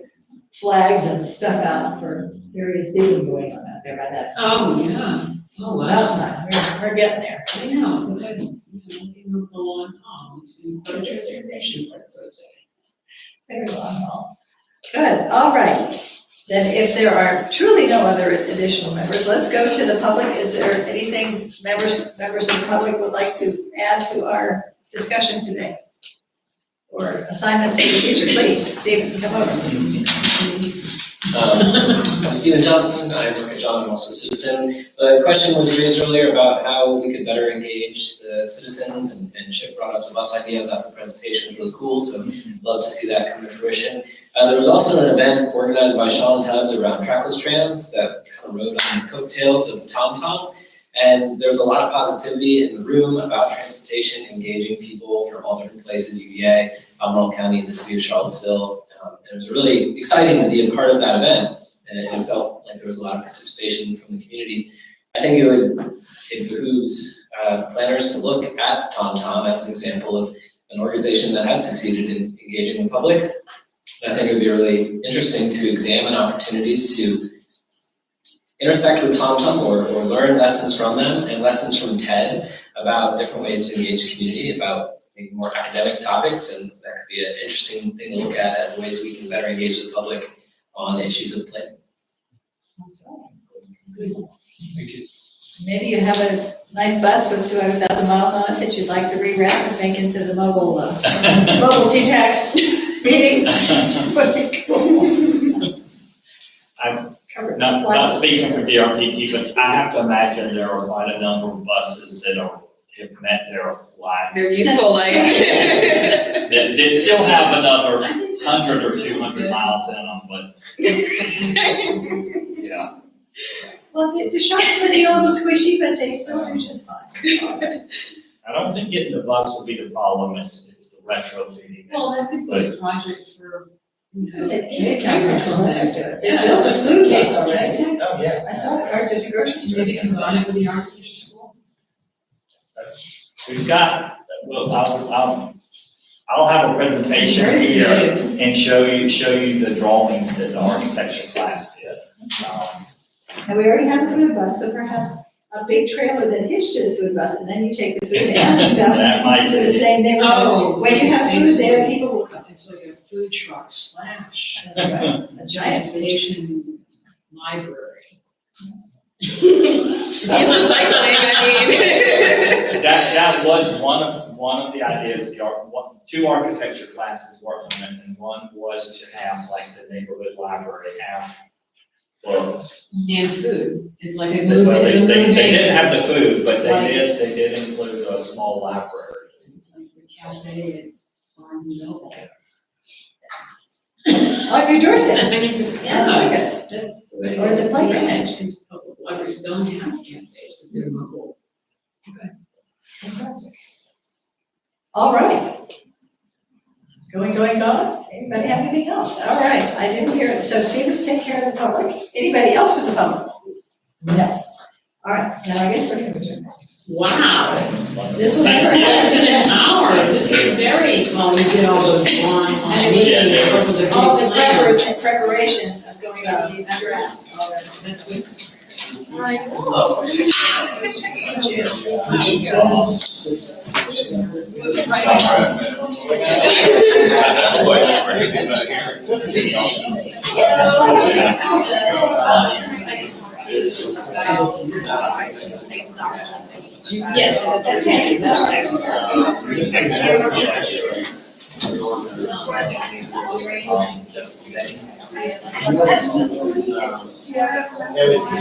[SPEAKER 5] flags and stuff out for various digging going on out there by that time.
[SPEAKER 4] Oh, yeah. Oh,
[SPEAKER 5] About
[SPEAKER 4] wow.
[SPEAKER 5] time. We're getting there.
[SPEAKER 4] I know, but I, you know, go on, it's been quite a transformation for Crozet.
[SPEAKER 5] Very long haul. Good, all right. Then if there are truly no other additional members, let's go to the public. Is there anything members of the public would like to add to our discussion today? Or assignments for the future, please, Stephen, come over.
[SPEAKER 13] I'm Stephen Johnson, I work at John, I'm also a citizen. The question was raised earlier about how we could better engage the citizens, and Chip brought up the bus ideas after the presentation, was really cool, so love to see that come to fruition. There was also an event organized by Sean Tubbs around trackless trams that kind of rode on the coattails of TomTom. And there was a lot of positivity in the room about transportation, engaging people from all different places, UVA, Albemarle County, and the city of Charlottesville. It was really exciting to be a part of that event, and it felt like there was a lot of participation from the community. I think it behooves planners to look at TomTom as an example of an organization that has succeeded in engaging the public. And I think it would be really interesting to examine opportunities to intersect with TomTom or learn lessons from them and lessons from TED about different ways to engage the community about maybe more academic topics, and that could be an interesting thing to look at as ways we can better engage the public on issues of planning.
[SPEAKER 9] Thank you.
[SPEAKER 5] Maybe you have a nice bus with 200,000 miles on it that you'd like to reroute and make into the mobile CTAC meeting. Somebody cool.
[SPEAKER 6] I'm
[SPEAKER 5] Covered
[SPEAKER 6] not
[SPEAKER 5] slides.
[SPEAKER 6] speaking for DRPT, but I have to imagine there are quite a number of buses that have met their life.
[SPEAKER 12] Their useful life.
[SPEAKER 6] They still have another 100 or 200 miles in them, but yeah.
[SPEAKER 5] Well, the shocks would be a little squishy, but they still do just fine.
[SPEAKER 6] I don't think getting the bus would be the problem, it's the retrofitting.
[SPEAKER 4] Well, that could be a project for.
[SPEAKER 5] K-Tax or something.
[SPEAKER 4] Yeah,
[SPEAKER 5] It's a food case already.
[SPEAKER 6] Oh, yeah.
[SPEAKER 5] I saw it parked at the grocery store.
[SPEAKER 4] Maybe combine it with the architecture school.
[SPEAKER 6] We've got, well, I'll have a presentation
[SPEAKER 4] Very
[SPEAKER 6] here
[SPEAKER 4] creative.
[SPEAKER 6] and show you the drawings that the architecture class did.
[SPEAKER 5] And we already have the food bus, so perhaps a big trailer that hitched to the food bus, and then you take the food and the stuff
[SPEAKER 6] That might
[SPEAKER 5] to the
[SPEAKER 6] be.
[SPEAKER 5] same neighborhood.
[SPEAKER 4] Oh,
[SPEAKER 5] When you have food there, people will come.
[SPEAKER 4] It's like a food truck slash
[SPEAKER 5] That's right, a giant food truck.
[SPEAKER 4] transportation library.
[SPEAKER 12] It's recycling, I mean.
[SPEAKER 6] That was one of the ideas, two architecture classes worked on it, and one was to have like the neighborhood library have books.
[SPEAKER 4] And food, it's like a
[SPEAKER 6] Well,
[SPEAKER 4] movie, it's a
[SPEAKER 6] they
[SPEAKER 4] movie.
[SPEAKER 6] didn't have the food, but
[SPEAKER 4] Right.
[SPEAKER 6] they did include a small library.
[SPEAKER 4] It's like the cafe at Barnes and Noble.
[SPEAKER 5] On your doorstep.
[SPEAKER 4] I like
[SPEAKER 5] Yeah.
[SPEAKER 4] it. That's the way.
[SPEAKER 5] Or the playground.
[SPEAKER 4] Because public libraries don't have cafes, but they're mobile.
[SPEAKER 5] Fantastic. All right. Going. Anybody have anything else? All right, I didn't hear it. So Stevens, take care of the public. Anybody else in the public? No. All right, now I guess we're going to.
[SPEAKER 4] Wow,
[SPEAKER 5] This one.
[SPEAKER 4] less than an hour, this is very, well, you did all those long meetings, over the big
[SPEAKER 1] All the
[SPEAKER 4] plan.
[SPEAKER 1] preparation of going over these drafts.
[SPEAKER 5] That's good.
[SPEAKER 4] Yes, okay, that's
[SPEAKER 8] Yeah, it's-